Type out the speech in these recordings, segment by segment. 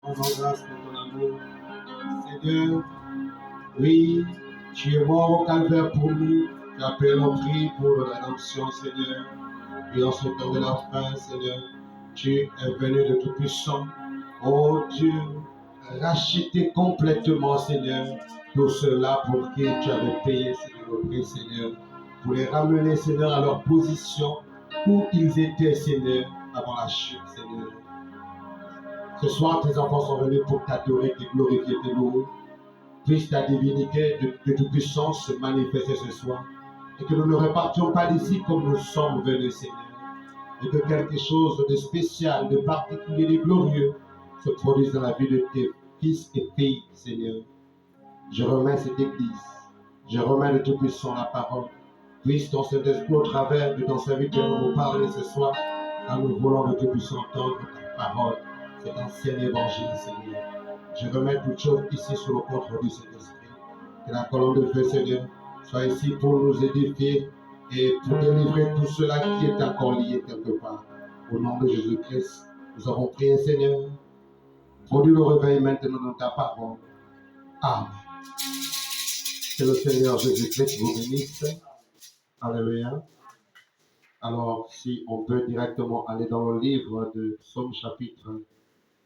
Rendons grâce pour ton amour. Seigneur, oui, tu es mort au calvaire pour nous. Tu as payé nos prix pour la rédemption, Seigneur. Et en ce temps de la fin, Seigneur, tu es venu de Tout-Puissant. Oh Dieu, racheter complètement, Seigneur, tout cela pour qui tu avais payé, Seigneur, le prix, Seigneur, pour les ramener, Seigneur, à leur position où ils étaient, Seigneur, avant la chute, Seigneur. Ce soir, tes enfants sont venus pour t'adorer, te glorifier, te louer. Puisse ta divinité de Tout-Puissance se manifester ce soir. Et que nous ne repartions pas d'ici comme nous sommes venus, Seigneur. Et que quelque chose de spécial, de particulier, de glorieux se produise dans la vie de tes fils et filles, Seigneur. Je remets cette église. Je remets de Tout-Puissant la parole. Puisse ton Saint-Esprit au travers de ton serviteur nous parler ce soir, car nous voulons de Tout-Puissant entendre ta parole, cet ancien évangile, Seigneur. Je remets toutes choses ici sous le contrôle du Saint-Esprit. Que la colonne de feu, Seigneur, soit ici pour nous édifier et pour délivrer tout cela qui est encore lié quelque part. Au nom de Jésus-Christ, nous avons prié, Seigneur. Produis le réveil maintenant dans ta parole. Amen. Que le Seigneur Jésus-Christ vous bénisse. Alléluia. Alors, si on peut directement aller dans le livre de Psaume chapitre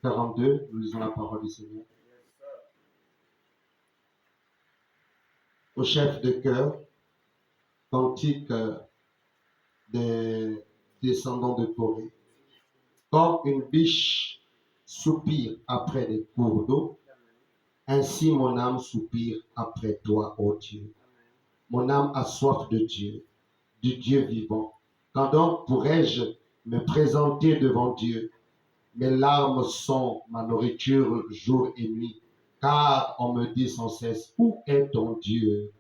42, nous lisons la parole du Seigneur. Au chef de chœur, cantique des descendants de Corée. Comme une biche soupire après des cours d'eau, ainsi mon âme soupire après toi, ô Dieu. Mon âme a soif de Dieu, du Dieu vivant. Quand donc pourrais-je me présenter devant Dieu? Mes larmes sont ma nourriture jour et nuit, car on me dit sans cesse, où est ton Dieu?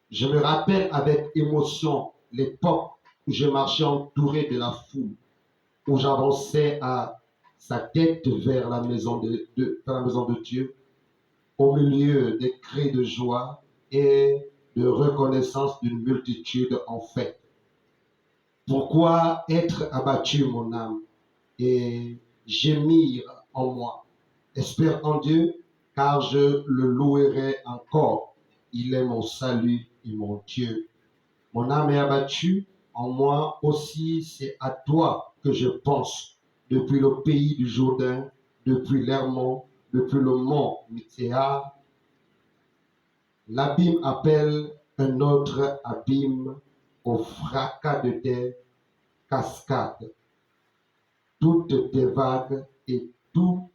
Je me rappelle avec émotion l'époque où je marchais entouré de la foule, où j'avançais à sa tête vers la maison de Dieu, au milieu des cris de joie et de reconnaissance d'une multitude en fête. Pourquoi être abattu, mon âme, et gémir en moi? Espère en Dieu, car je le louerai encore. Il est mon salut et mon Dieu. Mon âme est abattue, en moi aussi c'est à toi que je pense, depuis le pays du Jourdain, depuis l'Hermon, depuis le mont Mithéa. L'abîme appelle un autre abîme au fracas de tes cascades. Toutes tes vagues et tous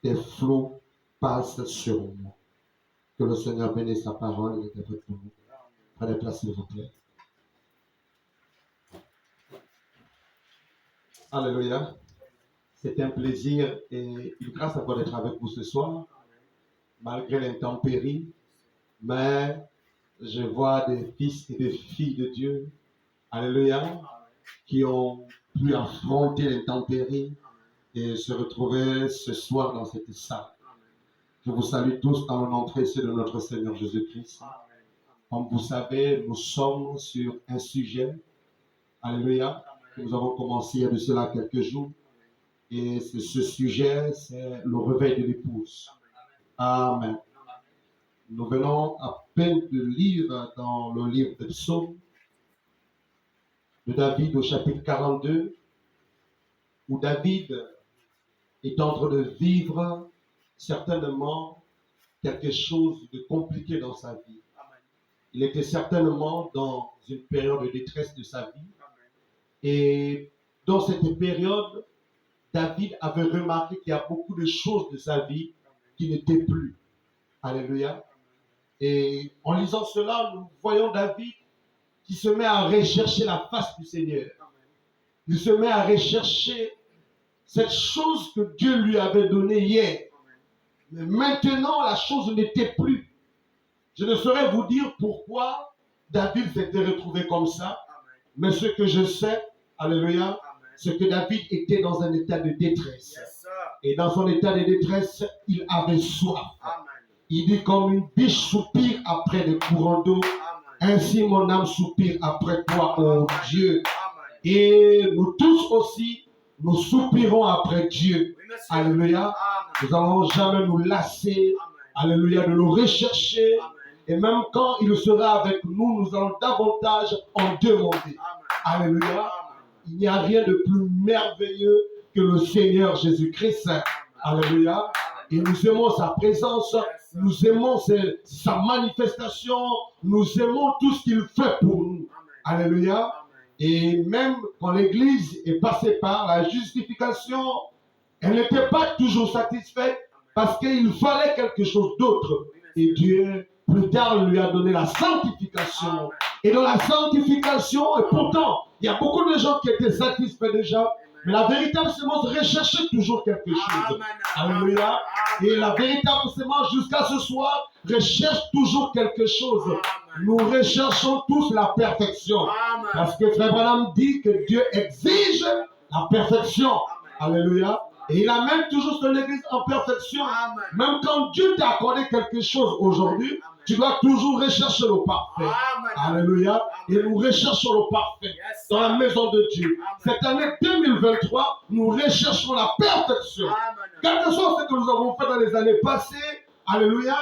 tes flots passent sur moi. Que le Seigneur bénisse sa parole et l'interprète pour nous. Prenez place, s'il vous plaît. Alléluia. C'est un plaisir et une grâce à d'être avec vous ce soir, malgré l'intempérie. Mais je vois des fils et des filles de Dieu, alléluia, qui ont pu affronter l'intempérie et se retrouver ce soir dans cette salle. Je vous salue tous dans le nom précieux de notre Seigneur Jésus-Christ. Comme vous savez, nous sommes sur un sujet, alléluia, que nous avons commencé il y a de cela quelques jours. Et ce sujet, c'est le réveil de l'épouse. Amen. Nous venons à peine de lire dans le livre de Psaume de David au chapitre 42, où David est en train de vivre certainement quelque chose de compliqué dans sa vie. Il était certainement dans une période de détresse de sa vie. Et dans cette période, David avait remarqué qu'il y a beaucoup de choses de sa vie qui n'étaient plus. Alléluia. Et en lisant cela, nous voyons David qui se met à rechercher la face du Seigneur. Il se met à rechercher cette chose que Dieu lui avait donnée hier. Mais maintenant, la chose n'était plus. Je ne saurais vous dire pourquoi David s'était retrouvé comme ça. Mais ce que je sais, alléluia, c'est que David était dans un état de détresse. Et dans son état de détresse, il avait soif. Il dit comme une biche soupire après des courants d'eau, ainsi mon âme soupire après toi, ô Dieu. Et nous tous aussi, nous soupirons après Dieu. Alléluia. Nous n'allons jamais nous lasser. Alléluia, de le rechercher. Et même quand il sera avec nous, nous allons davantage en demander. Alléluia. Il n'y a rien de plus merveilleux que le Seigneur Jésus-Christ. Alléluia. Et nous aimons sa présence, nous aimons sa manifestation, nous aimons tout ce qu'il fait pour nous. Alléluia. Et même quand l'Église est passée par la justification, elle n'était pas toujours satisfaite parce qu'il fallait quelque chose d'autre. Et Dieu, plus tard, lui a donné la sanctification. Et dans la sanctification, et pourtant, il y a beaucoup de gens qui étaient satisfaits déjà, mais la véritable sémence recherchait toujours quelque chose. Alléluia. Et la véritable sémence, jusqu'à ce soir, recherche toujours quelque chose. Nous recherchons tous la perfection. Parce que Frère Branham dit que Dieu exige la perfection. Alléluia. Et il amène toujours son Église en perfection. Même quand Dieu t'a accordé quelque chose aujourd'hui, tu dois toujours rechercher le parfait. Alléluia. Et nous recherchons le parfait dans la maison de Dieu. Cette année 2023, nous recherchons la perfection. Quel que soit ce que nous avons fait dans les années passées, alléluia,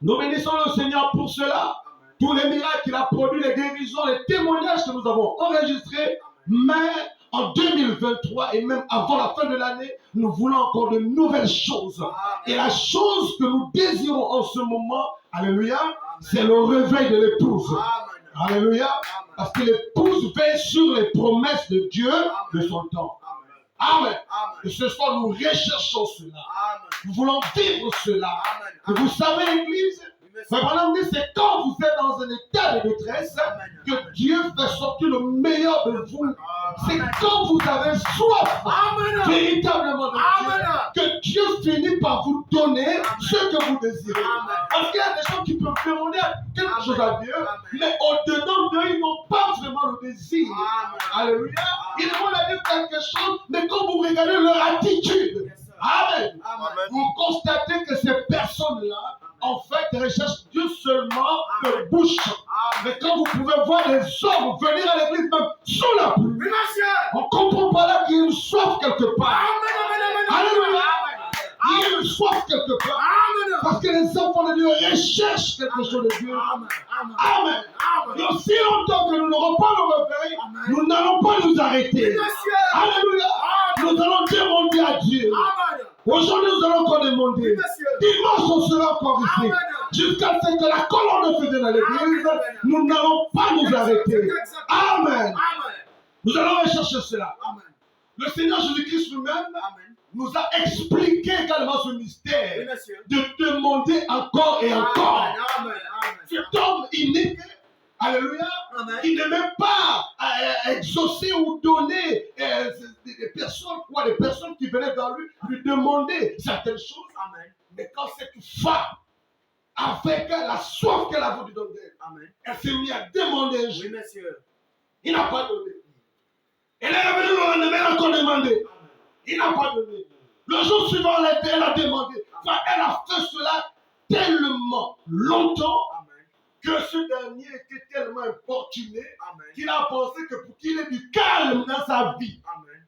nous bénissons le Seigneur pour cela. Tous les miracles qu'il a produits, les guérisons, les témoignages que nous avons enregistrés, mais en 2023 et même avant la fin de l'année, nous voulons encore de nouvelles choses. Et la chose que nous désirons en ce moment, alléluia, c'est le réveil de l'épouse. Alléluia. Parce que l'épouse veille sur les promesses de Dieu de son temps. Amen. Et ce soir, nous recherchons cela. Nous voulons vivre cela. Et vous savez, l'Église, c'est quand vous êtes dans un état de détresse que Dieu fait sortir le meilleur de vous. C'est quand vous avez soif véritablement de Dieu que Dieu finit par vous donner ce que vous désirez. Parce qu'il y a des gens qui peuvent demander quelque chose à Dieu, mais au-dedans d'eux, ils n'ont pas vraiment le désir. Alléluia. Ils demandent à Dieu quelque chose, mais quand vous regardez leur attitude, amen, vous constatez que ces personnes-là, en fait, recherchent Dieu seulement de bouche. Mais quand vous pouvez voir les hommes venir à l'église même sous la pluie, on comprend pas là qu'il y a une soif quelque part. Alléluia. Il y a une soif quelque part. Parce que les enfants de Dieu recherchent quelque chose de Dieu. Amen. Et aussi longtemps que nous n'aurons pas le réveil, nous n'allons pas nous arrêter. Alléluia. Nous allons demander à Dieu. Aujourd'hui, nous allons encore demander. Dimanche, on sera encore ici. Jusqu'à ce que la colonne se vienne à l'église, nous n'allons pas nous arrêter. Amen. Nous allons rechercher cela. Le Seigneur Jésus-Christ lui-même nous a expliqué également ce mystère de demander encore et encore. Cet homme unique, alléluia, il n'aimait pas exaucer ou donner des personnes, ou à des personnes qui venaient vers lui demander certaines choses. Mais quand cette femme, avec la soif qu'elle a voulu donner, elle s'est mise à demander un jour. Il n'a pas donné. Elle est revenue le lendemain, elle a encore demandé. Il n'a pas donné. Le jour suivant, elle a demandé. Enfin, elle a fait cela tellement longtemps que ce dernier était tellement importuné qu'il a pensé que pour qu'il ait du calme dans sa vie,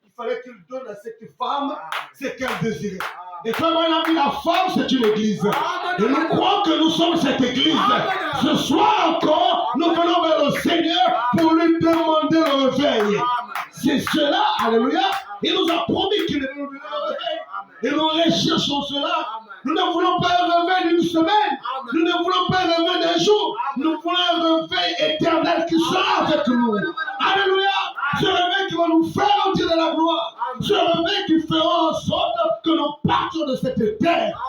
il fallait qu'il donne à cette femme ce qu'elle désirait. Et comme on a dit, la femme, c'est une église. Et nous croyons que nous sommes cette église. Ce soir encore, nous venons vers le Seigneur pour lui demander le réveil. C'est cela, alléluia. Il nous a promis qu'il allait nous donner le réveil. Et nous recherchons cela. Nous ne voulons pas un réveil d'une semaine. Nous ne voulons pas un réveil d'un jour. Nous voulons un réveil éternel qui sera avec nous. Alléluia. Ce réveil qui va nous faire entrer dans la gloire. Ce réveil qui fera en sorte que nous partions de cette terre.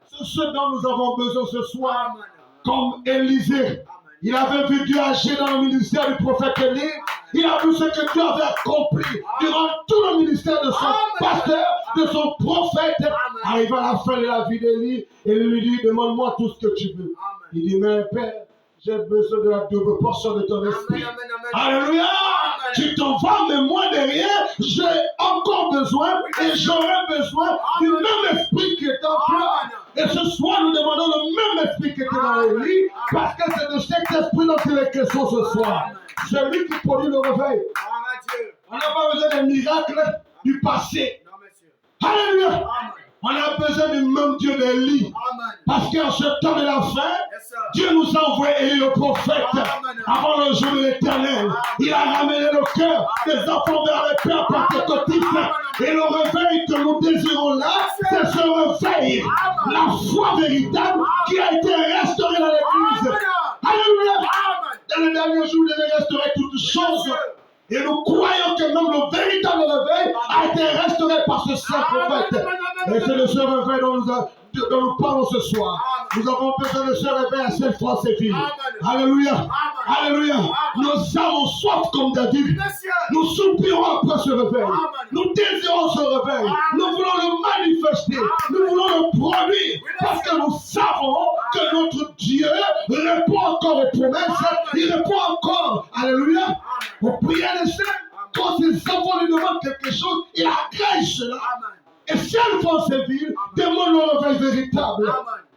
C'est ce dont nous avons besoin ce soir. Comme Élisée. Il avait vu Dieu agir dans le ministère du prophète Élie. Il a vu ce que Dieu avait accompli durant tout le ministère de son pasteur, de son prophète. Arrivé à la fin de la vie d'Élie, et il lui dit, demande-moi tout ce que tu veux. Il dit, mais Père, j'ai besoin de la double portion de ton esprit. Alléluia. Tu t'en vas, mais moi derrière, j'ai encore besoin et j'aurai besoin du même esprit qui est en toi. Et ce soir, nous demandons le même esprit qui était dans Élie, parce que c'est de cet esprit dont il est question ce soir. C'est lui qui produit le réveil. On n'a pas besoin de miracles, du passé. Non, monsieur. Alléluia. Amen. On a besoin du même Dieu d'Élie. Amen. Parce qu'en ce temps de la fin, Yes, sir. Dieu nous a envoyé Élie le prophète Amen. avant le jour de l'éternel. Il a ramené le cœur des enfants vers les pères pentecôtistes. Et le réveil que nous désirons là, c'est ce réveil, la foi véritable qui a été restaurée dans l'église. Alléluia. Amen. Dans les derniers jours, il devait restaurer toutes choses. Et nous croyons que même le véritable réveil a été restauré par ce saint prophète. Et c'est de ce réveil dont nous parlons ce soir. Nous avons besoin de ce réveil à Sainte-France-et-Ville. Alléluia. Alléluia. Nous avons soif comme David. Nous soupirons après ce réveil. Nous désirons ce réveil. Nous voulons le manifester. Nous voulons le produire. Parce que nous savons que notre Dieu répond encore aux promesses. Il répond encore. Alléluia. Aux prières des saints. Quand ses enfants lui demandent quelque chose, il agrège cela. Et Sainte-France-et-Ville demande le réveil véritable.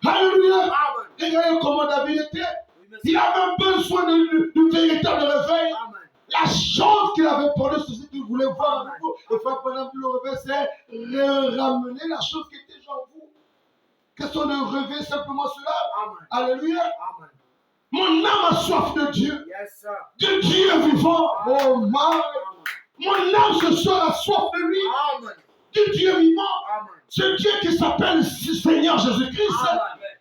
Alléluia. Regardez comment David était. Il avait besoin du véritable réveil. La chose qu'il avait pour lui, c'est ce qu'il voulait voir en vous. Et faire pendant le réveil, c'est ramener la chose qui était déjà en vous. Question de réveiller simplement cela. Alléluia. Mon âme a soif de Dieu. De Dieu vivant. Oh my. Mon âme ce soir a soif de lui. De Dieu vivant. Ce Dieu qui s'appelle Seigneur Jésus-Christ.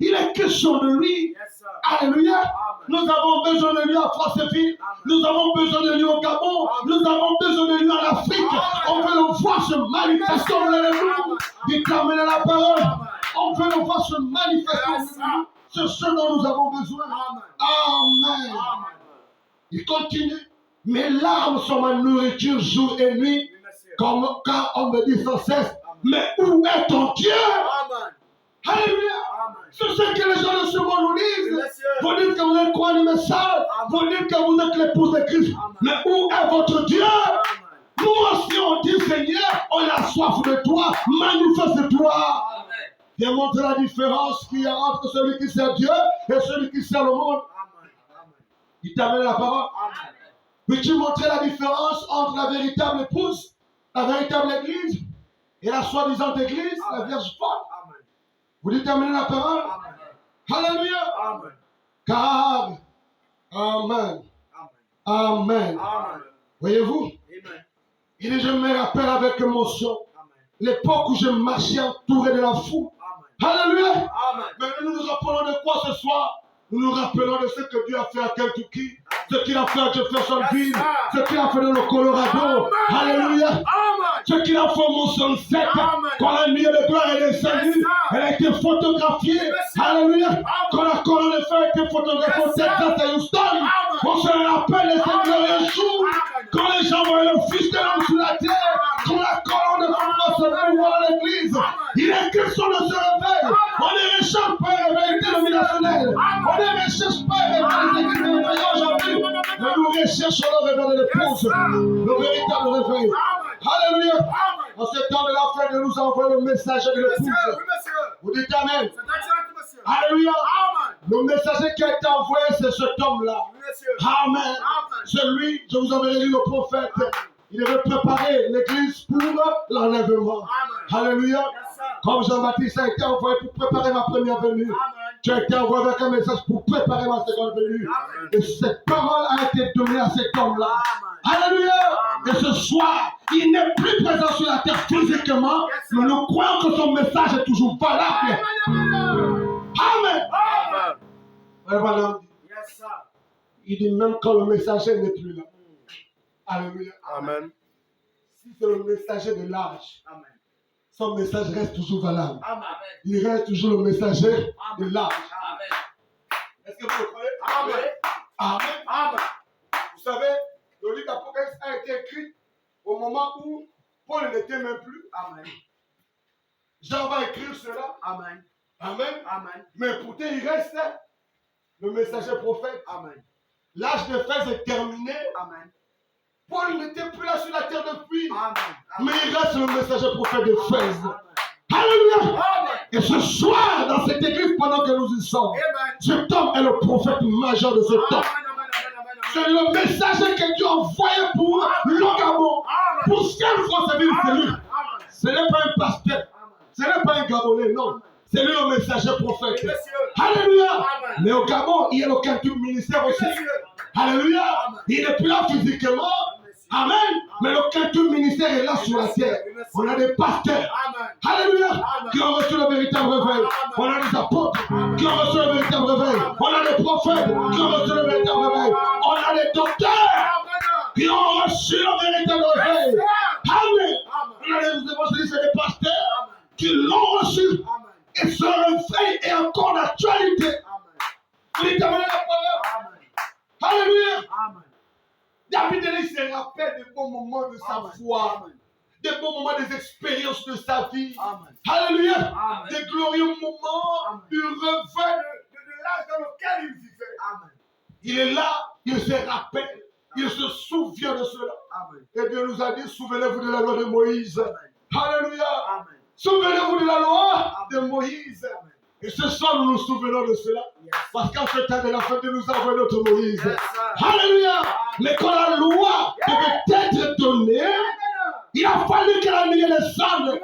Il est question de lui. Alléluia. Nous avons besoin de lui à France-et-Ville. Nous avons besoin de lui au Gabon. Nous avons besoin de lui en Afrique. On veut le voir se manifester en nous. Déterminer la parole. On veut le voir se manifester en nous. C'est ce dont nous avons besoin. Amen. Il continue. Mes larmes sont ma nourriture jour et nuit. Car on me dit sans cesse, mais où est ton Dieu? Alléluia. C'est ce que les gens de ce monde nous disent. Vous dites que vous êtes quoi du message? Vous dites que vous êtes l'épouse de Christ. Mais où est votre Dieu? Nous aussi on dit Seigneur, on a soif de toi, manifeste-toi. Viens montrer la différence qu'il y a entre celui qui sert Dieu et celui qui sert le monde. Il t'a amené la parole. Peux-tu montrer la différence entre la véritable épouse, la véritable église et la soi-disant église, la Vierge forte? Vous déterminez la parole? Alléluia. Car, Amen. Amen. Voyez-vous? Il dit, je me rappelle avec émotion l'époque où je marchais entouré de la foule. Alléluia. Mais nous nous rappelons de quoi ce soir? Nous nous rappelons de ce que Dieu a fait à Kentucky, ce qu'il a fait à Jeffersonville, ce qu'il a fait dans le Colorado. Alléluia. Ce qu'il a fait au Mont Sunset, quand la nuit de gloire est descendue, elle a été photographiée. Alléluia. Quand la colonne de feu a été photographiée au Texas et Houston, on se rappelle de ces glorieux jours, quand les gens voyaient le Fils de l'homme sur la terre, quand la colonne de feu se mouvoir dans l'église. Il est question de se réveil. On ne recherche pas un réveil dénominationnel. On ne recherche pas un réveil dénominationnel aujourd'hui. Mais nous recherchons le réveil de l'épouse. Le véritable réveil. Alléluia. En ce temps de la fin, de nous envoyer le message de l'épouse. Vous dites Amen. Alléluia. Le messager qui a été envoyé, c'est cet homme-là. Amen. C'est lui, je vous avais dit le prophète. Il devait préparer l'église pour l'enlèvement. Alléluia. Comme Jean-Baptiste a été envoyé pour préparer ma première venue. Tu as été envoyé avec un message pour préparer ma seconde venue. Et cette parole a été donnée à cet homme-là. Alléluia. Et ce soir, il n'est plus présent sur la terre physiquement, mais nous croyons que son message est toujours valable. Amen. Amen. Il dit même quand le messager n'est plus là. Alléluia. Amen. Si c'est le messager de l'âge, son message reste toujours valable. Amen. Il reste toujours le messager de l'âge. Est-ce que vous le croyez? Amen. Amen. Amen. Vous savez, le livre d'Apocalypse a été écrit au moment où Paul n'était même plus. Amen. Jean va écrire cela. Amen. Amen. Amen. Mais pourtant, il reste le messager prophète. Amen. L'âge d'Éphèse est terminé. Amen. Paul n'était plus là sur la terre depuis. Amen. Mais il reste le messager prophète d'Éphèse. Alléluia. Amen. Et ce soir, dans cette église, pendant que nous y sommes, Amen. cet homme est le prophète majeur de ce temps. C'est le messager que Dieu a envoyé pour le Gabon. Pour chaque fois servir, c'est lui. Ce n'est pas un pasteur. Ce n'est pas un Gabonais, non. C'est lui le messager prophète. Alléluia. Mais au Gabon, il y a le quintuple ministère aussi. Alléluia. Il n'est plus là physiquement. Amen. Mais le quintuple ministère est là sur la terre. On a des pasteurs. Alléluia. Qui ont reçu le véritable réveil. On a des apôtres qui ont reçu le véritable réveil. On a des prophètes qui ont reçu le véritable réveil. On a des docteurs qui ont reçu le véritable réveil. Amen. On a des évangélistes et des pasteurs qui l'ont reçu. Et ce réveil est encore d'actualité. Vous lui demandez la parole. Alléluia. David il se rappelle des bons moments de sa foi, des bons moments des expériences de sa vie. Alléluia. Des glorieux moments du réveil de l'âge dans lequel il vivait. Il est là, il se rappelle, il se souvient de cela. Et Dieu nous a dit, souvenez-vous de la loi de Moïse. Alléluia. Souvenez-vous de la loi de Moïse. Et ce soir, nous nous souvenons de cela. Parce qu'en ce temps de la fête, nous avons notre Moïse. Alléluia. Mais quand la loi devait être donnée, il a fallu que la nuée descende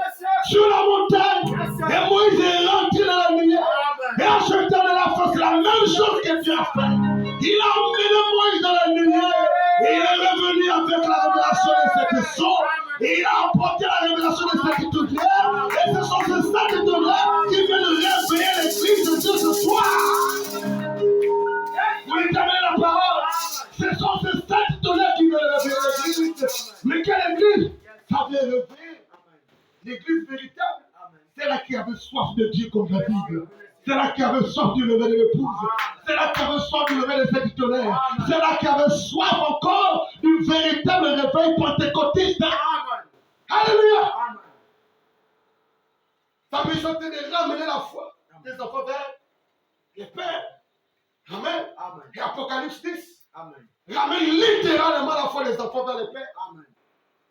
sur la montagne. Et Moïse est rentré dans la nuée. Et en ce temps de la fête, c'est la même chose que Dieu a fait. Il a emmené Moïse dans la nuée. Et il est revenu avec la révélation de cette son. Et il a apporté la révélation de cette tonnerre. Et ce sont ces saintes tonnerres qui viennent réveiller l'église de Dieu ce soir. Vous lui donnez la parole. Ce sont ces saintes tonnerres qui viennent réveiller l'église. Mais quelle église? Ça vient réveiller l'église véritable. C'est là qui avait soif de Dieu comme David. C'est là qui avait soif du lever de l'épouse. C'est là qui avait soif du lever de cette tonnerre. C'est là qui avait soif encore du véritable réveil pentecôtiste. Alléluia. Sa mission était de ramener la foi des enfants vers les pères. Amen. Et Apocalypse 10. Ramène littéralement la foi des enfants vers les pères.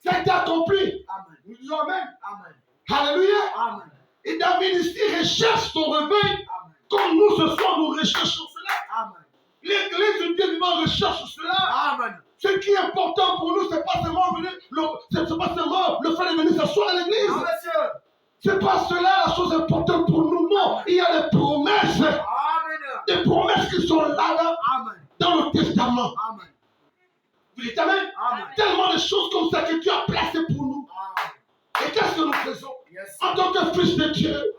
Ça a été accompli. Nous disons Amen. Alléluia. Et David ici recherche son réveil. Comme nous ce soir nous recherchons cela. L'église de Dieu vivant recherche cela. Ce qui est important pour nous, ce n'est pas seulement le fait de venir s'asseoir à l'église. Ce n'est pas cela la chose importante pour nous. Non, il y a des promesses. Des promesses qui sont là dans le testament. Vous dites Amen. Tellement de choses comme ça que Dieu a placées pour nous. Et qu'est-ce que nous faisons en tant que fils de Dieu?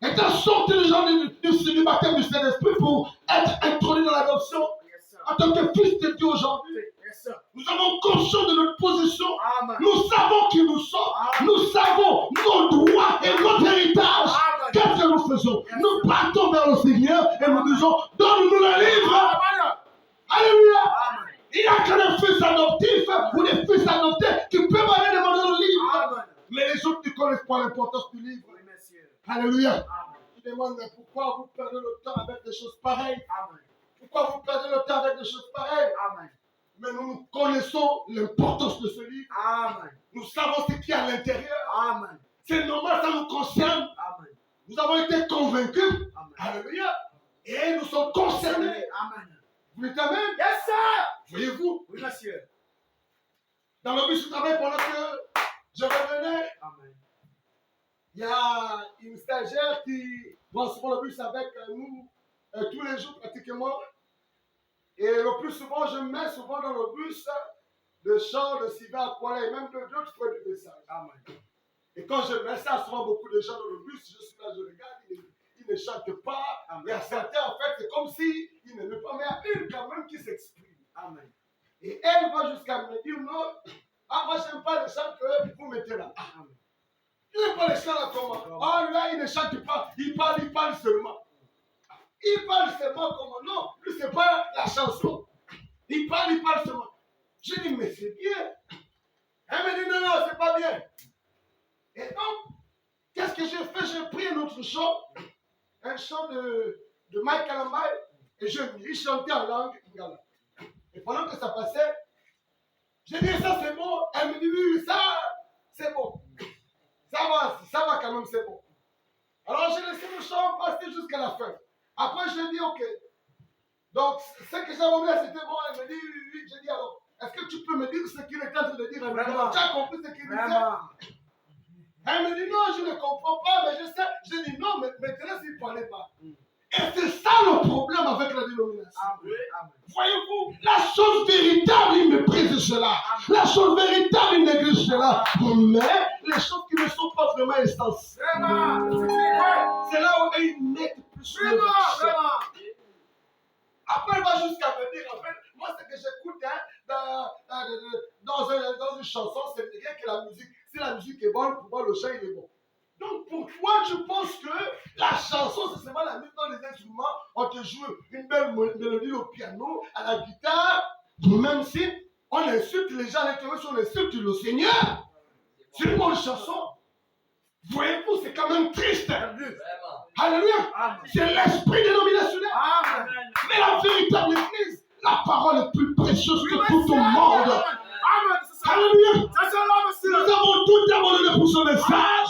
Étant sortis les gens du baptême du Saint-Esprit pour être introduits dans l'adoption. En tant que fils de Dieu aujourd'hui, nous avons conscience de notre position. Nous savons qui nous sommes. Nous savons nos droits et notre héritage. Qu'est-ce que nous faisons? Nous partons vers le Seigneur et nous disons, donne-nous le livre. Alléluia. Il n'y a que des fils adoptifs ou des fils adoptés qui peuvent aller demander le livre. Mais les autres ne connaissent pas l'importance du livre. Alléluia. Je demande pourquoi vous perdez le temps avec des choses pareilles. Pourquoi vous perdez le temps avec des choses pareilles. Mais nous connaissons l'importance de ce livre. Nous savons ce qu'il y a à l'intérieur. C'est normal, ça nous concerne. Nous avons été convaincus. Alléluia. Et nous sommes concernés. Vous dites Amen? Yes, sir. Voyez-vous? Oui, monsieur. Dans le bus de travail, pendant que je revenais, il y a une stagiaire qui prend souvent le bus avec nous tous les jours pratiquement. Et le plus souvent, je mets souvent dans le bus le chant de Sylvain Aquila et même d'autres fois du message. Et quand je mets ça, souvent beaucoup de gens dans le bus, je suis là, je regarde, ils ne chantent pas. Il y a certains, en fait, c'est comme s'ils n'aimaient pas, mais il y a une quand même qui s'exprime. Et elle va jusqu'à me dire, non, moi je n'aime pas les chants que vous mettez là. Il n'aime pas les chants là comment? Là, il ne chante pas, il parle seulement. Il parle seulement comment? Non, lui, ce n'est pas la chanson. Il parle seulement. Je dis, mais c'est bien. Elle me dit, non, c'est pas bien. Et donc, qu'est-ce que j'ai fait? J'ai pris un autre chant, un chant de Mike Kalambay, et il chantait en langue lingala. Et pendant que ça passait, j'ai dit, ça c'est bon. Elle me dit, oui, ça, c'est bon. Ça va quand même, c'est bon. Alors j'ai laissé le chant passer jusqu'à la fin. Après, je lui ai dit, ok. Donc, ce que j'avais oublié, c'était bon. Elle me dit, oui. J'ai dit, alors, Est-ce que tu peux me dire ce qu'il est en train de dire à Vraiment. Tu as compris ce qu'il disait? Vraiment. Elle me dit non, je ne comprends pas, mais je sais. Je dis non, mais maintenant, s'il ne parlait pas. Et c'est ça le problème avec la dénomination. Amen. Amen. Voyez-vous, la chose véritable, il méprise cela. La chose véritable, il néglige cela. Mais les choses qui ne sont pas vraiment essentielles, Vraiment. c'est là où ils mettent plus le Vraiment. accent. Vraiment. Après, elle va jusqu'à me dire, en fait, moi, ce que j'écoute dans une chanson, c'est rien que la musique. Si la musique est bonne, pour moi, le chant, il est bon. Donc, pour toi, tu penses que la chanson, c'est seulement la mise dans les instruments, on te joue une belle mélodie au piano, à la guitare, même si on insulte les gens à l'intérieur, si on insulte le Seigneur. C'est une bonne chanson. Voyez-vous, c'est quand même triste. Alléluia. Amen. C'est l'esprit dénominationnel. Amen. Mais la véritable église, la parole est plus précieuse que Oui, tout au Amen. monde. Amen. C'est ça. Alléluia. Ça, c'est là, monsieur. Nous avons tout abandonné pour ce message.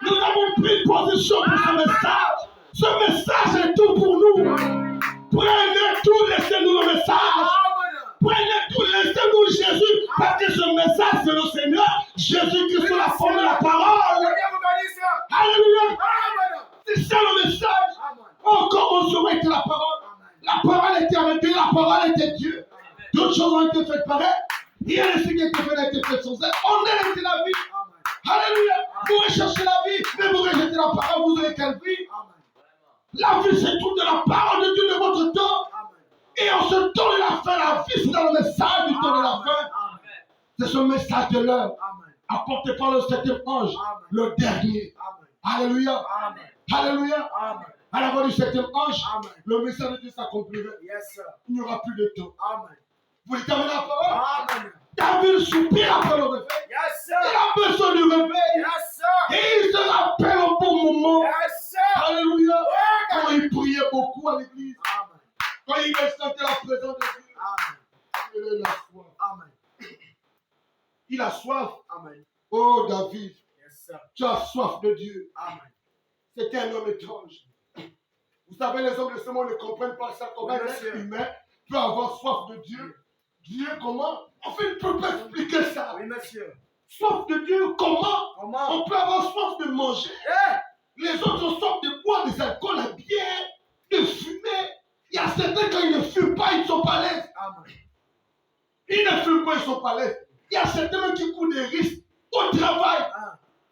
Nous avons pris position pour ce message. Ce message est tout pour nous. Prenez tout, laissez-nous le message. Prenez tout, laissez-nous Jésus. Parce que ce message, c'est le Seigneur. Jésus-Christ est la forme de la parole. Alléluia. C'est ça le message. Au commencement était la parole. La parole était avec Dieu. La parole était Dieu. D'autres choses ont été faites par elle. Rien de ce qui a été fait n'a été fait sans elle. On a été la vie. Alléluia. Vous recherchez la vie, mais vous rejetez la parole, vous aurez quelle vie? La vie, c'est tout de la parole de Dieu de votre temps. Et en ce temps de la fin, la vie, c'est dans le message du temps de la fin. C'est ce message de l'heure, apporté par le septième ange, le dernier. Alléluia. Alléluia. À la voix du septième ange, le message de Dieu s'accomplirait. Il n'y aura plus de temps. Vous voulez terminer la parole? David soupire après le réveil. Il a besoin du réveil. Et il se rappelle au bon moment. Alléluia. Quand il priait beaucoup à l'église. Quand il sentait la présence de Dieu. Il a soif. Il a soif. Oh David, tu as soif de Dieu. C'était un homme étrange. Vous savez, les hommes de ce monde ne comprennent pas ça. Comment un être humain peut avoir soif de Dieu. Dieu, comment? En fait, il ne peut pas expliquer ça. Oui, monsieur. Soif de Dieu, comment? Comment? On peut avoir soif de manger. Les autres ont soif de boire des alcools, la bière, de fumer. Il y a certains, quand ils ne fument pas, ils ne sont pas à l'aise. Ils ne fument pas, ils ne sont pas à l'aise. Il y a certains qui courent des risques au travail.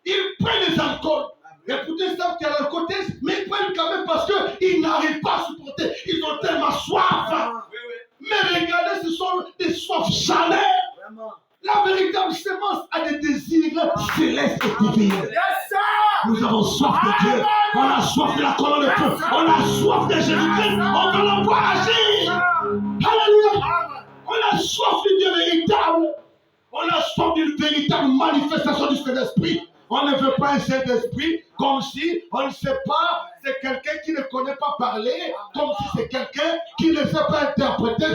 Ils prennent des alcools. Et pourtant, ils savent qu'il y a l'alcool, mais ils prennent quand même parce qu'ils n'arrivent pas à supporter. Ils ont tellement soif. Mais regardez, ce sont des soifs charnelles. La véritable sémence a des désirs célestes et divins. Nous avons soif de Dieu. On a soif de la colonne de feu. On a soif de Jésus-Christ. On veut le voir agir. Alléluia. On a soif du Dieu véritable. On a soif d'une véritable manifestation du Saint-Esprit. On ne veut pas un Saint-Esprit comme si on ne sait pas, c'est quelqu'un qui ne connaît pas parler, comme si c'est quelqu'un qui ne sait pas interpréter.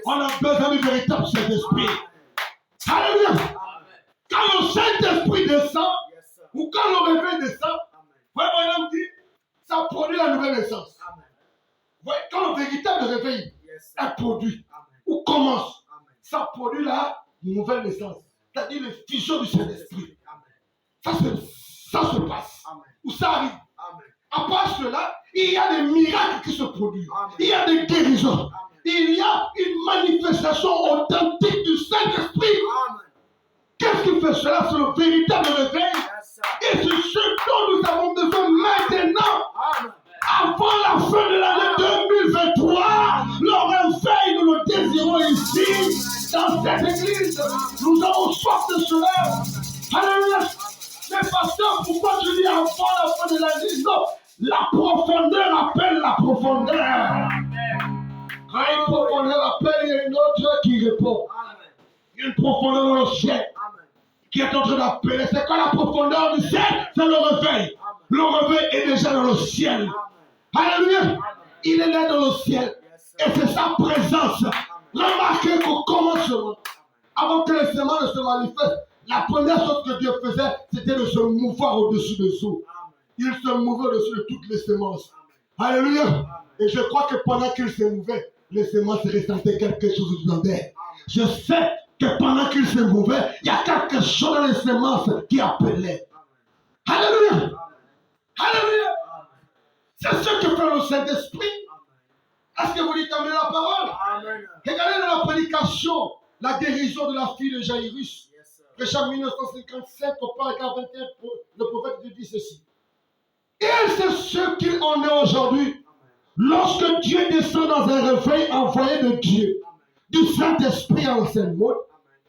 On a besoin du véritable Saint-Esprit. Alléluia. Quand le Saint-Esprit descend, ou quand le réveil descend, vraiment dit, ça produit la nouvelle naissance. Quand le véritable réveil est produit, ou commence, ça produit la nouvelle naissance. C'est-à-dire le fusion du Saint-Esprit. Ça se passe. Ou ça arrive. À part cela, il y a des miracles qui se produisent. Il y a des guérisons. Il y a une manifestation authentique du Saint-Esprit. Qu'est-ce qui fait cela? C'est le véritable réveil. Et c'est ce dont nous avons besoin maintenant. Avant la fin de l'année 2023, le réveil, nous le désirons ici, dans cette église. Nous avons soif de cela. Alléluia. Mais pasteur, pourquoi tu dis avant la fin de l'année? Non, la profondeur appelle la profondeur. Quand une profondeur appelle, il y a une autre qui répond. Il y a une profondeur dans le ciel qui est en train d'appeler. C'est quand la profondeur du ciel, c'est le réveil. Le réveil est déjà dans le ciel. Alléluia. Il est là dans le ciel. Et c'est sa présence. Remarquez qu'au commencement, avant que les semences se manifestent, la première chose que Dieu faisait, c'était de se mouvoir au-dessus des eaux. Il se mouvait au-dessus de toutes les semences. Alléluia. Et je crois que pendant qu'il se mouvait, les semences ressentaient quelque chose dedans d'elle. Je sais que pendant qu'il se mouvait, il y a quelque chose dans les semences qui appelait. Alléluia. Alléluia. C'est ce que fait le Saint-Esprit. Est-ce que vous dites amen la parole? Amen. Regardez dans la prédication, la guérison de la fille de Jairus. Prêché en 1955, au paragraphe 21, le prophète dit ceci. Et c'est ce qu'il en est aujourd'hui. Lorsque Dieu descend dans un réveil envoyé de Dieu, du Saint-Esprit en ancienne mode,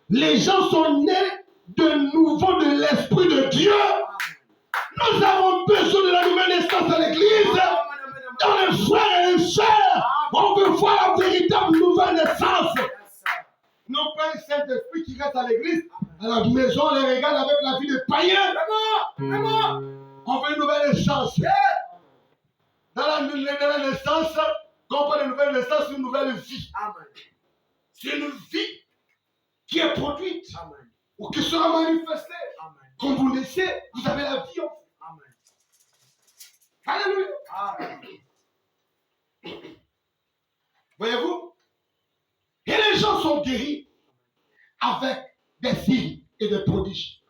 les gens sont nés de nouveau de l'Esprit de Dieu. Nous avons besoin de la nouvelle naissance à l'Église. Dans les frères et les sœurs, on veut voir la véritable nouvelle naissance. Non pas un Saint-Esprit qui reste à l'Église, à la maison, on les regarde avec la vie de païens. On veut une nouvelle naissance. Dans la naissance, quand on parle de nouvelle naissance, c'est une nouvelle vie. C'est une vie qui est produite ou qui sera manifestée. Quand vous naissez, vous avez la vie en vous. Alléluia. Voyez-vous? Et les gens sont guéris avec des signes et des prodiges.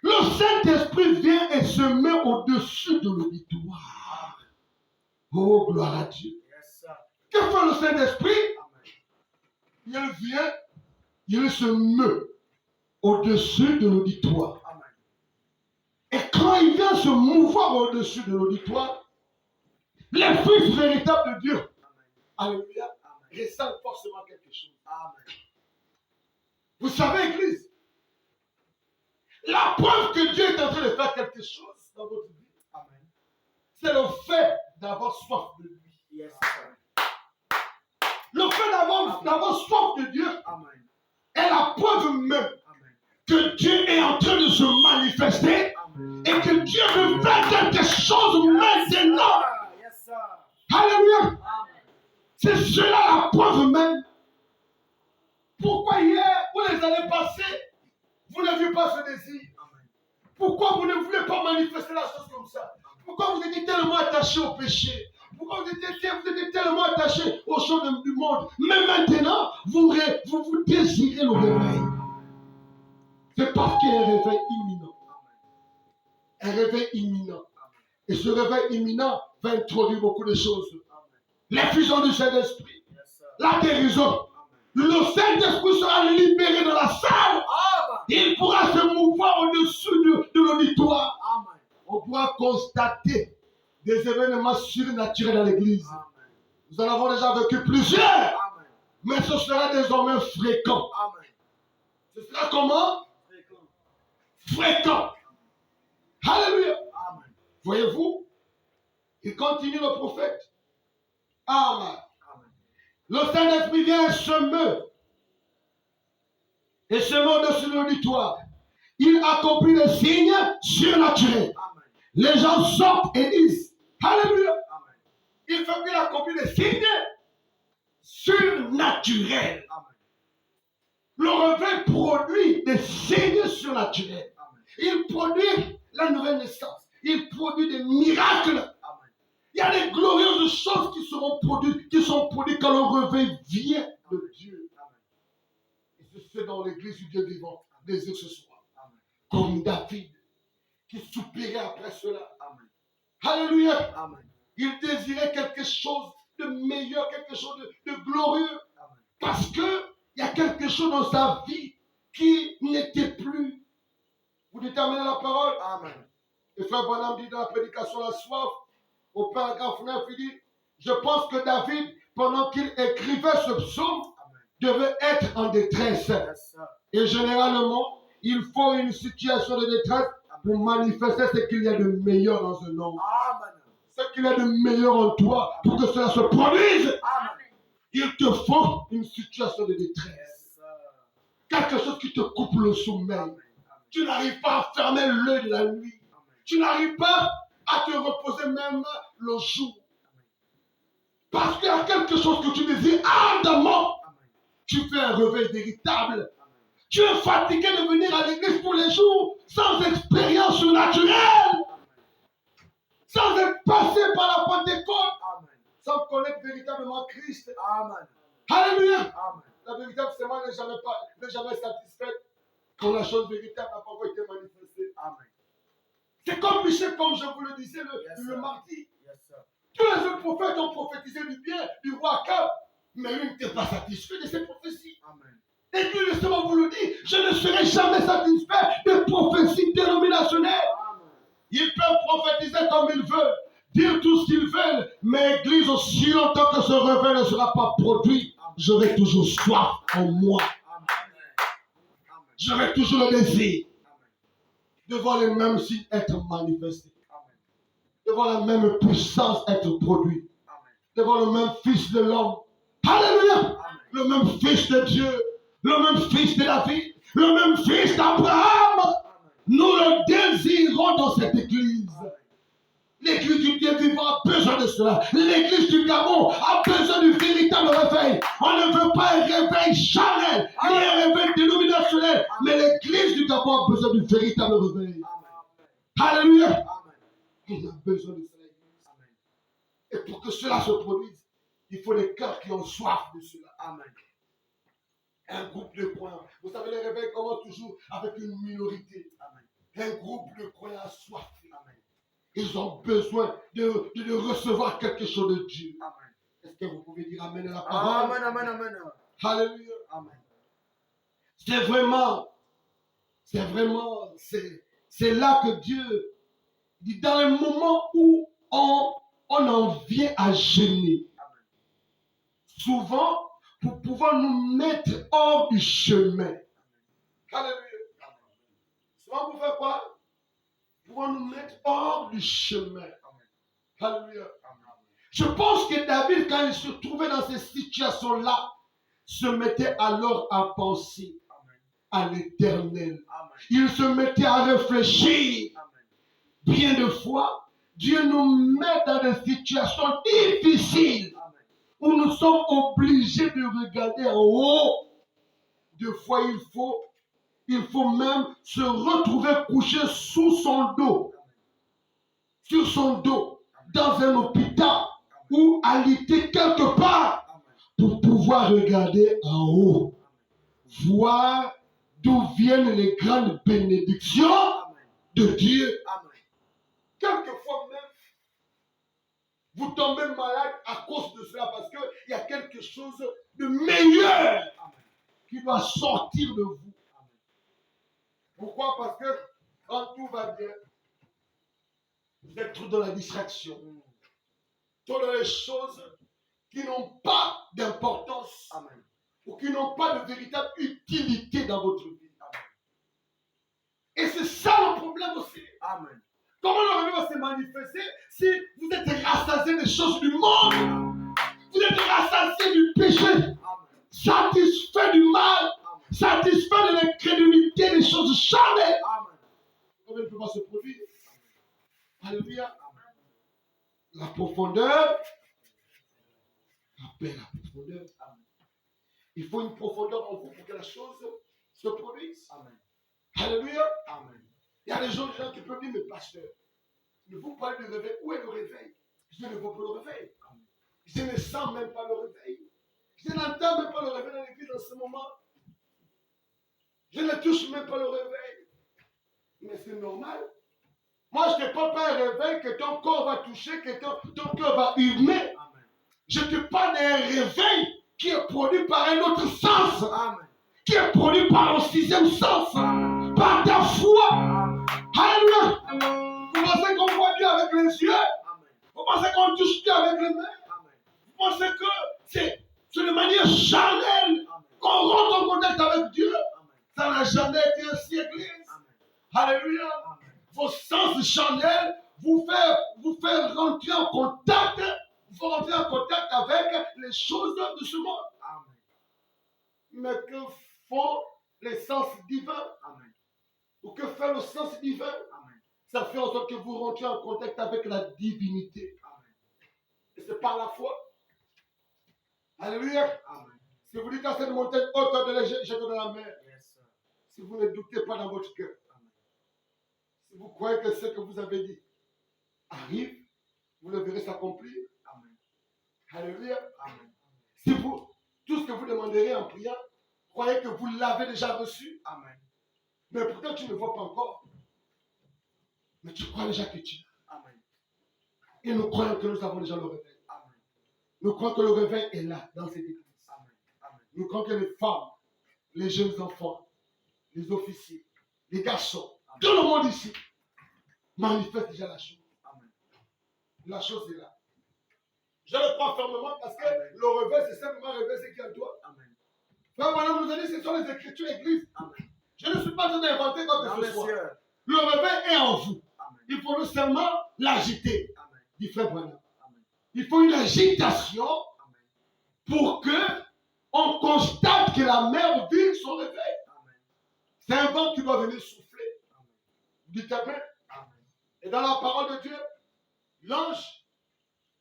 Le Saint-Esprit vient et se met au-dessus de l'auditoire. Oh, gloire à Dieu. Que fait le Saint-Esprit? Il vient, il se met au-dessus de l'auditoire. Et quand il vient se mouvoir au-dessus de l'auditoire, les fils véritables de Dieu, alléluia, ressentent forcément quelque chose. Vous savez, Église, la preuve que Dieu est en train de faire quelque chose dans votre vie, c'est le fait d'avoir soif de lui. Le fait d'avoir soif de Dieu est la preuve même que Dieu est en train de se manifester et que Dieu veut faire quelque chose maintenant. Alléluia. C'est cela la preuve même. Pourquoi hier ou les années passées, vous n'aviez pas ce désir? Pourquoi vous ne voulez pas manifester la chose comme ça? Pourquoi vous étiez tellement attaché au péché? Pourquoi vous étiez tellement attaché aux choses du monde? Mais maintenant, vous désirez le réveil. C'est parce qu'il y a un réveil imminent. Un réveil imminent. Et ce réveil imminent va introduire beaucoup de choses. L'effusion du Saint-Esprit, la guérison. Le Saint-Esprit sera libéré dans la salle. Il pourra se mouvoir au-dessus de l'auditoire. On pourra constater des événements surnaturels dans l'Église. Nous en avons déjà vécu plusieurs. Mais ce sera désormais fréquent. Ce sera comment? Fréquent. Alléluia. Voyez-vous, il continue le prophète. Amen. Le Saint-Esprit vient et se meut. Et se met au-dessus de l'auditoire. Il accomplit des signes surnaturels. Les gens sortent et disent Alléluia. Il fait qu'il accomplit des signes surnaturels. Le réveil produit des signes surnaturels. Il produit la nouvelle naissance. Il produit des miracles. Il y a des glorieuses choses qui sont produites quand le réveil vient de Dieu. Et c'est dans l'église du Dieu vivant, désire ce soir. Comme David, qui soupirait après cela. Alléluia. Il désirait quelque chose de meilleur, quelque chose de glorieux. Parce qu'il y a quelque chose dans sa vie qui n'était plus. Vous déterminez la parole. Et frère Branham dit dans la prédication La Soif, au paragraphe 9, il dit, je pense que David, pendant qu'il écrivait ce psaume, devait être en détresse. Et généralement, il faut une situation de détresse pour manifester ce qu'il y a de meilleur dans un homme. Ce qu'il y a de meilleur en toi pour que cela se produise. Il te faut une situation de détresse. Quelque chose qui te coupe le sommeil. Tu n'arrives pas à fermer l'œil de la nuit. Tu n'arrives pas à te reposer même le jour. Parce qu'il y a quelque chose que tu désires ardemment. Tu fais un réveil véritable. Tu es fatigué de venir à l'église tous les jours sans expérience surnaturelle. Sans être passé par la Pentecôte. Sans connaître véritablement Christ. Alléluia. La véritable semence n'est jamais satisfaite quand la chose véritable n'a pas encore été manifestée. Amen. C'est comme Michel, comme je vous le disais le mardi. Yes, sir. Tous les autres prophètes ont prophétisé du bien du roi Akab, mais lui n'était pas satisfait de ses prophéties. Amen. Et puis justement vous le dit, je ne serai jamais satisfait de prophéties dénominationnelles. Amen. Ils peuvent prophétiser comme ils veulent, dire tout ce qu'ils veulent, mais l'Église, aussi longtemps que ce réveil ne sera pas produit, j'aurai toujours soif en moi. Amen. Amen. J'aurai toujours le désir Amen. de voir les mêmes signes être manifestés, Amen. de voir la même puissance être produite, Amen. de voir le même Fils de l'homme. Alléluia! Amen. Le même Fils de Dieu, le même Fils de David, le même Fils d'Abraham. Amen. Nous le désirons dans cette Église. Amen. L'église du Dieu vivant a besoin de cela. L'église du Gabon a besoin du véritable réveil. On ne veut pas un réveil charnel, ni un réveil dénominationnel, mais l'église du Gabon a besoin du véritable réveil. Amen. Alléluia. Amen. On a besoin de cela. Amen. Et pour que cela se produise, il faut des cœurs qui ont soif de cela. Amen. Un groupe de croyants. Vous savez, les réveils commencent toujours avec une minorité. Amen. Un groupe de croyants assoiffés. Amen. Ils ont besoin de recevoir quelque chose de Dieu. Amen. Est-ce que vous pouvez dire Amen à la parole? Amen. Amen. Amen. Alléluia. Amen. C'est là que Dieu dit, dans le moment où on en vient à gêner, Amen. souvent, pour pouvoir nous mettre hors du chemin. Alléluia. Souvent, pour faire quoi? Pour pouvoir nous mettre hors du chemin. Alléluia. Je pense que David, quand il se trouvait dans ces situations-là, se mettait alors à penser à l'Éternel. Amen. Il se mettait à réfléchir. Amen. Bien de fois, Dieu nous met dans des situations difficiles Amen. où nous sommes obligés de regarder en haut. Des fois, il faut même se retrouver couché sous son dos, sur son dos, dans un hôpital ou alité quelque part Amen. pour pouvoir regarder en haut, voir d'où viennent les grandes bénédictions Amen. de Dieu. Amen. Quelquefois même, vous tombez malade à cause de cela parce qu'il y a quelque chose de meilleur Amen. qui doit sortir de vous. Amen. Pourquoi? Parce que quand tout va bien, vous êtes trop dans la distraction, trop dans les choses qui n'ont pas d'importance Amen. ou qui n'ont pas de véritable utilité dans votre vie. Amen. Et c'est ça le problème aussi. Amen. Comment le réveil va se manifester si vous êtes rassasié des choses du monde? Vous êtes rassasié du péché, Amen. satisfait du mal, Amen. satisfait de l'incrédulité des choses charnelles. Amen. Comment il ne peut pas se produire? Alléluia. Amen. La profondeur appelle la profondeur. Amen. Il faut une profondeur en vous pour que la chose se produise. Amen. Alléluia. Amen. Il y a des gens qui peuvent dire, mais pasteur, ne vous parlez de réveil. Où est le réveil? Je ne vois pas le réveil. Amen. Je ne sens même pas le réveil. Je n'entends même pas le réveil dans l'église en ce moment. Je ne touche même pas le réveil. Mais c'est normal. Moi, je ne te parle pas un réveil que ton corps va toucher, que ton cœur va humer. Amen. Je te parle d'un réveil qui est produit par un autre sens, Amen. qui est produit par le sixième sens, Amen. par ta foi. Amen. Alléluia. Amen. Vous pensez qu'on voit Dieu avec les yeux? Amen. Vous pensez qu'on touche Dieu avec les mains? Amen. Vous pensez que c'est de manière charnelle Amen. qu'on rentre en contact avec Dieu? Amen. Ça n'a jamais été ainsi, Église. Amen. Alléluia. Amen. Vos sens charnels vous faire rentrer en contact, avec les choses de ce monde. Amen. Mais que font les sens divins? Amen. Ou que fait le sens divin? Amen. Ça fait en sorte que vous rentrez en contact avec la divinité. Amen. Et c'est par la foi. Alléluia. Amen. Si vous dites à cette montagne haute de la jeter dans la mer, Yes, sir. si vous ne doutez pas dans votre cœur, Amen. si vous croyez que ce que vous avez dit arrive, vous le verrez s'accomplir. Amen. Alléluia. Amen. Si vous, Tout ce que vous demanderez en priant, croyez que vous l'avez déjà reçu. Amen. Mais pourtant, tu ne vois pas encore. Mais tu crois déjà que tu l'as. Amen. Et nous croyons que nous avons déjà le réveil. Amen. Nous croyons que le réveil est là, dans cette église. Amen. Amen. Nous croyons que les femmes, les jeunes enfants, les officiers, les garçons, Amen. tout le monde ici manifeste déjà la chose. Amen. La chose est là. Je le crois fermement parce que Amen. le réveil, c'est simplement réveil, c'est qui est en toi. Amen. Frère, madame nous a dit, ce sont les écritures églises. Amen. Je ne suis pas en train d'inventer quoi Non, que ce soit. monsieur. Le réveil est en vous. Amen. Il faut seulement l'agiter, Amen. dit frère Branham. Amen. Il faut une agitation Amen. pour que on constate que la mer vive son réveil. Amen. C'est un vent qui doit venir souffler. Amen. Dites Amen. Amen. Et dans la parole de Dieu, l'ange,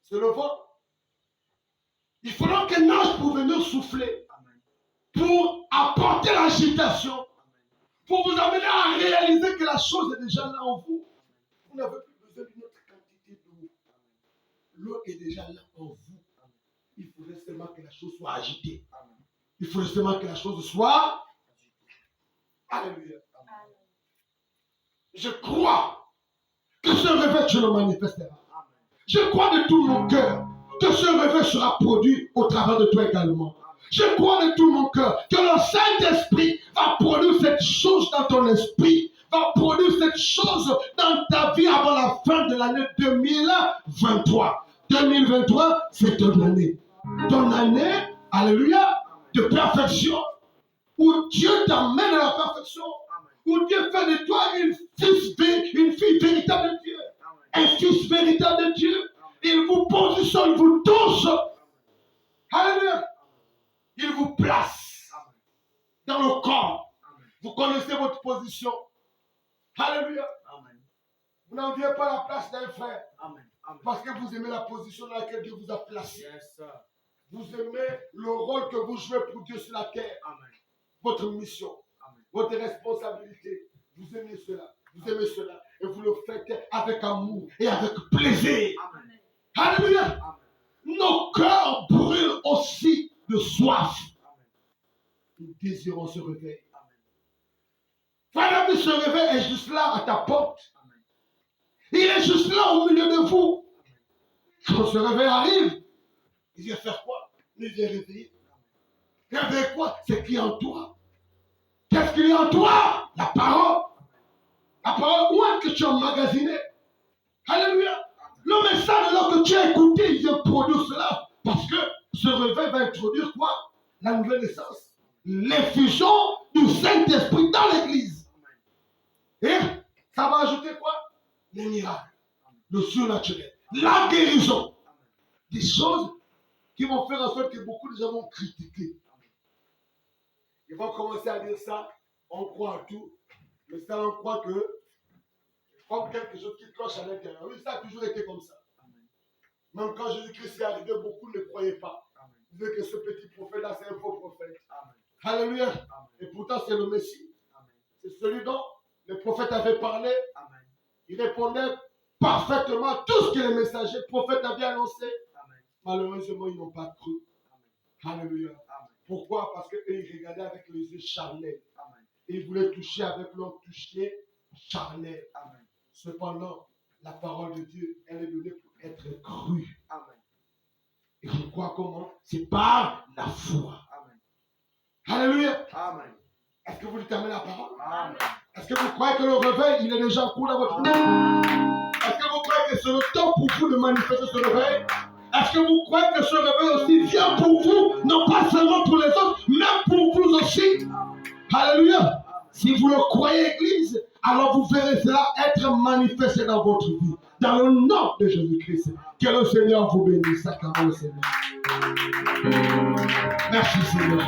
c'est le vent. Il faudra qu'un ange pour venir souffler, Amen. pour apporter l'agitation, Amen. pour vous amener à réaliser que la chose est déjà là en vous. Vous n'avez plus besoin d'une autre quantité d'eau. L'eau est déjà là en vous. Il faudrait seulement que la chose soit agitée. Amen. Il faudrait seulement que la chose soit. Alléluia. Amen. Je crois que ce réveil, tu le manifesteras. Amen. Je crois de tout mon cœur que ce réveil sera produit au travers de toi également. Je crois de tout mon cœur que le Saint-Esprit va produire cette chose dans ton esprit, va produire cette chose dans ta vie avant la fin de l'année 2023. 2023, c'est ton année. Ton année, alléluia, de perfection, où Dieu t'emmène à la perfection, Amen. où Dieu fait de toi une fille véritable de Dieu, Amen. un fils véritable de Dieu. Il vous positionne, vous tous. Alléluia. Il vous place Amen. dans le corps. Amen. Vous connaissez votre position. Alléluia. Amen. Vous n'enviez pas la place d'un frère Amen. Amen. parce que vous aimez la position dans laquelle Dieu vous a placé. Yes, sir. Vous aimez le rôle que vous jouez pour Dieu sur la terre. Amen. Votre mission, Amen. votre responsabilité. Vous aimez cela. Vous aimez cela. Et vous le faites avec amour et avec plaisir. Amen. Alléluia. Amen. Nos cœurs brûlent aussi de soif. Amen. Nous désirons ce réveil. Amen. Frère, ce réveil est juste là à ta porte. Amen. Il est juste là au milieu de vous. Quand ce réveil arrive, il vient faire quoi? Il vient réveiller. Réveiller quoi? C'est qui est en toi. Qu'est-ce qu'il y a en toi? La parole. La parole, où est-ce que tu as emmagasiné? Alléluia. Le message là que tu as écouté, il vient produire cela. Parce que ce réveil va introduire quoi? La nouvelle naissance. L'effusion du Saint-Esprit dans l'église. Et ça va ajouter quoi? Les miracles, le surnaturel, la guérison. Des choses qui vont faire en sorte que beaucoup de gens vont critiquer. Ils vont commencer à dire ça, on croit à tout, mais ça on croit que comme quelque chose qui cloche à l'intérieur. Oui, ça a toujours été comme ça. Même quand Jésus-Christ est arrivé, beaucoup ne croyaient pas. Ils disaient que ce petit prophète-là, c'est un faux prophète. Amen. Alléluia. Amen. Et pourtant, c'est le Messie. Amen. C'est celui dont les prophètes avaient parlé. Amen. Il répondait parfaitement à tout ce que les messagers prophètes avaient annoncé. Amen. Malheureusement, ils n'ont pas cru. Amen. Alléluia. Amen. Pourquoi? Parce qu'eux, ils regardaient avec les yeux charnels. Amen. Et ils voulaient toucher avec leur toucher charnel. Amen. Cependant, la parole de Dieu, elle est donnée pour être crue. Amen. Et je crois comment? C'est par la foi. Amen. Alléluia. Amen. Est-ce que vous déterminez la parole? Amen. Est-ce que vous croyez que le réveil, il est déjà en cours dans votre vie? Est-ce que vous croyez que c'est le temps pour vous de manifester ce réveil? Est-ce que vous croyez que ce réveil aussi vient pour vous, non pas seulement pour les autres, mais pour vous aussi? Alléluia. Si vous le croyez, Église, alors vous verrez cela être manifesté dans votre vie. Dans le nom de Jésus-Christ. Que le Seigneur vous bénisse. Acclamons le Seigneur. Merci Seigneur.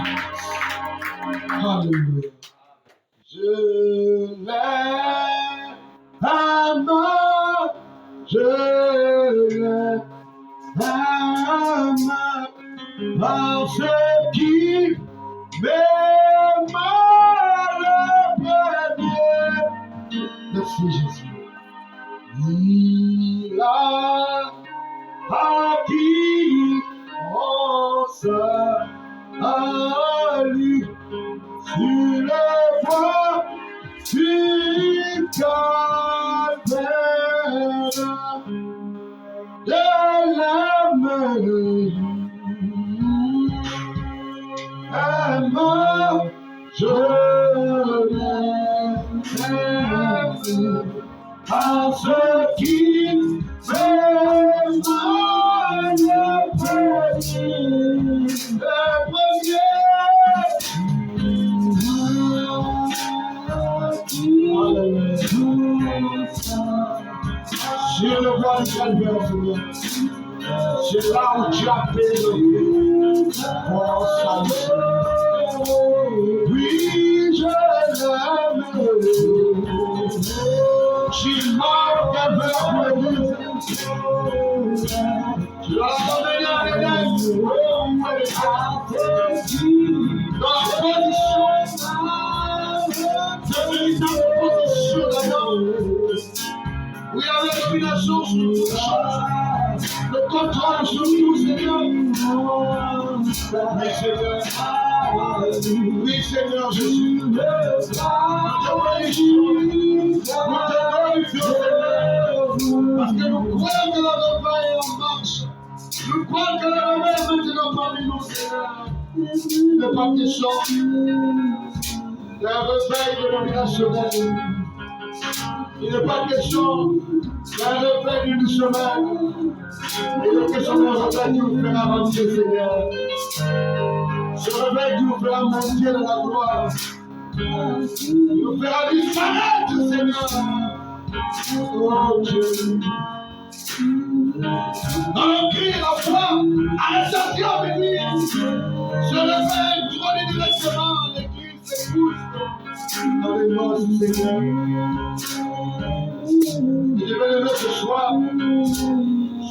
Alléluia. Je lève la main. Je lève la main. Parce qui m'aime le premier. Merci Jésus. Il a acquis en sa croix du calvaire, Seigneur. C'est là où tu as payé le prix pour salut, Seigneur. Oui, je l'aime. Tu m'as avec lui. Tu l'as abandonné à l'Éden. Dans la position, de véritable position d'Adam. Oui, avec la domination sur toutes choses. Le contrôle sur tout, Seigneur. Oui, Seigneur. Oui, Seigneur Jésus. Nous te bénissons. Nous te glorifions, Seigneur. Parce que nous croyons que la repas est en marche. Nous croyons que la repas est maintenant parmi nous, Seigneur. Il n'est pas question d'un réveil dénominationnel. Il n'est pas question d'un réveil d'une semaine. Il est question d'un réveil qui nous fera avancer, Seigneur. Ce réveil qui nous fera monter dans la gloire. Qui nous fera disparaître, Seigneur. Oh Dieu. Dans le cri, la foi, arrestation, bénisse. Ce réveil trône directement. L'église s'écoute dans les noces, Seigneur. Et je vais le mettre ce soir.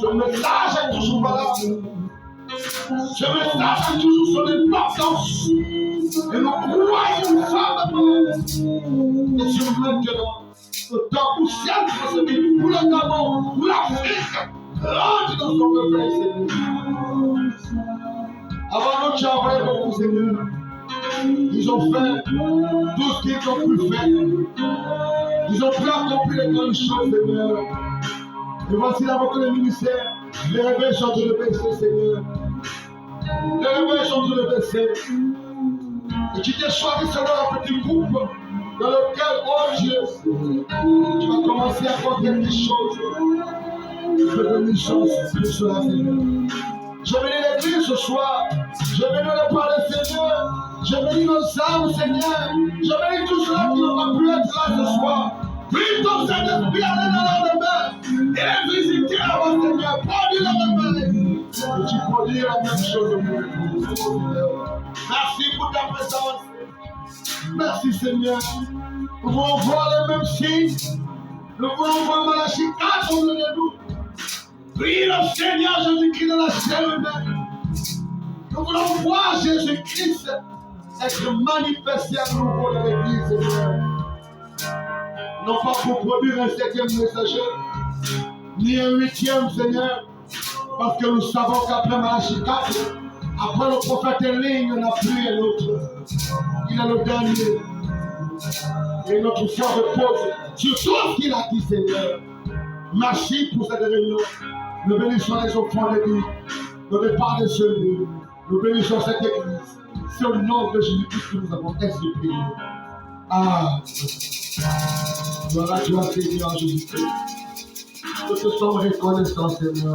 Ce message est toujours valable. Ce message est toujours son importance. Et nous croyons fermement. Et sur maintenant, le temps où ciel se vit, pour le Gabon, pour l'Afrique, rentre dans son réveil, Seigneur. Avant nous, tu as envoyé beaucoup, Seigneur. Ils ont fait tout ce qu'ils ont pu faire. Ils ont pu accomplir les grandes choses, Seigneur. Et voici d'abord que le ministère, les réveils sont en train de baisser, Seigneur. Les réveils sont en train de baisser. Et tu t'es choisi selon un petit groupe dans lequel, oh Dieu, tu vas commencer à faire quelque chose. Je veux une chance pour cela, Seigneur. Je bénis l'église ce soir. Je bénis le Père du Seigneur. Je bénis nos âmes, Seigneur. Je bénis tous ceux qui n'ont pas pu être là ce soir. Prie ton Saint-Esprit, allez dans leur demeure. Et les visiter avant, Seigneur. Produis le réveil. Et tu produis la même chose au monde. Merci pour ta présence. Merci, Seigneur. Nous voulons voir les mêmes signes. Nous voulons voir Malachie 4 au milieu de nous. Prie le Seigneur Jésus-Christ dans la chair humaine. Nous voulons voir Jésus-Christ être manifesté à nouveau dans l'église, Seigneur. Non pas pour produire un 7e messager, ni un 8e, Seigneur, parce que nous savons qu'après Malachie 4, après le prophète Élie, il n'y en a plus un autre. Il est le dernier. Et notre foi repose sur tout ce qu'il a dit, Seigneur. Merci pour cette réunion. Nous bénissons les enfants d'église, le départ de ce lieu. Nous bénissons cette église. C'est au nom de Jésus-Christ que nous avons ainsi prié. Ah, voilà, tu as Seigneur Jésus-Christ. Que ce soit reconnaissant, Seigneur.